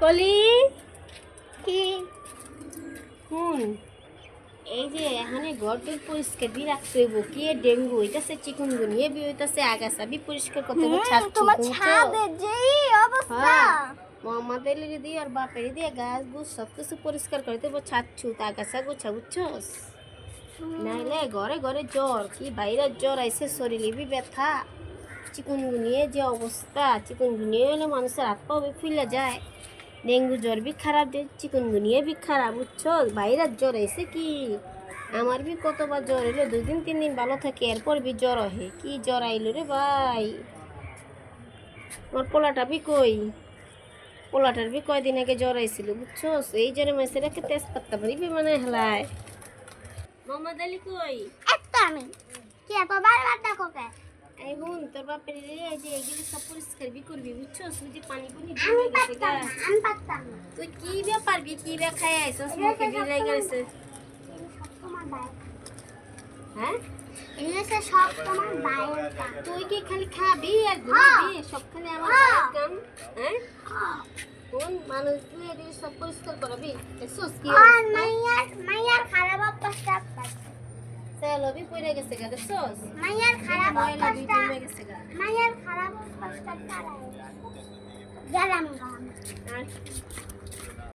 কলি কি হুন এই যে এখানে ঘরটা পরিষ্কার দিয়ে রাখতে হইব কি ডেঙ্গু হইতাছে চিকুনগুনিয়া বি হইতাছে আগাছা বি পরিষ্কার করতে হবে ছাদ তোমার ছাদের যেই অবস্থা মোহাম্মদ আলীর দিয়ে আর বাপের দিয়ে গাছ গুছ সব কিছু পরিষ্কার করতে হবে ছাদ ছুত আগাছা গোছা বুঝছস নাইলে ঘরে ঘরে জ্বর কি বাইরের জ্বর আইসে শরীরে বি ব্যথা চিকুনগুনিয়া যে অবস্থা চিকুনগুনিয়া হলে মানুষের হাত পা ফুলে যায় ডেঙ্গু জ্বর বি খারাপ চিকুনগুনিয়া বি খারাপ বুঝছস বাইরের জ্বর আইসে কি আমার বি কতবার জ্বর এলো 2 দিন 3 দিন ভালো থাকে এরপর বি জ্বর আহে কি জ্বর আইলো রে ভাই আমার পোলাটা বি কই পোলাটার বি কয়দিন আগে জ্বর আইছিল বুঝছস এই জ্বরে মাসে রেখে তেজপাত্তা বাড়ি মানে হেলায় মোহাম্মদ আলী কই একটা আমি কি এত বারবার ডাকো কে এই হুন তোর বাপের এই যে এগুলি সব পরিষ্কার বি করবি বুঝছস তুই যে পানি পুনি দিয়ে গেছে গা আমি পারতাম না তুই কি ব্যাপার বি কি বে খাই আইছস মুখে বিলাই গেছে তোমার বাইরে হ্যাঁ এগুলো সব তোমার বাইরে কাম তুই কি খালি খাবি আর ঘুরবি সব খালি আমার বাইরের কাম হ্যাঁ কোন মানুষ তুই এগুলি সব পরিষ্কার করবি দেখছস কি আর মাইয়ার খারাপ অভ্যাসটা চলো বি পড়ে গেছে গা দেখছস মাইয়ার খারাপ ময়লা বি অভ্যাসটা জমে গেছে গা মাইয়ার খারাপ অভ্যাসটা গেলাম আর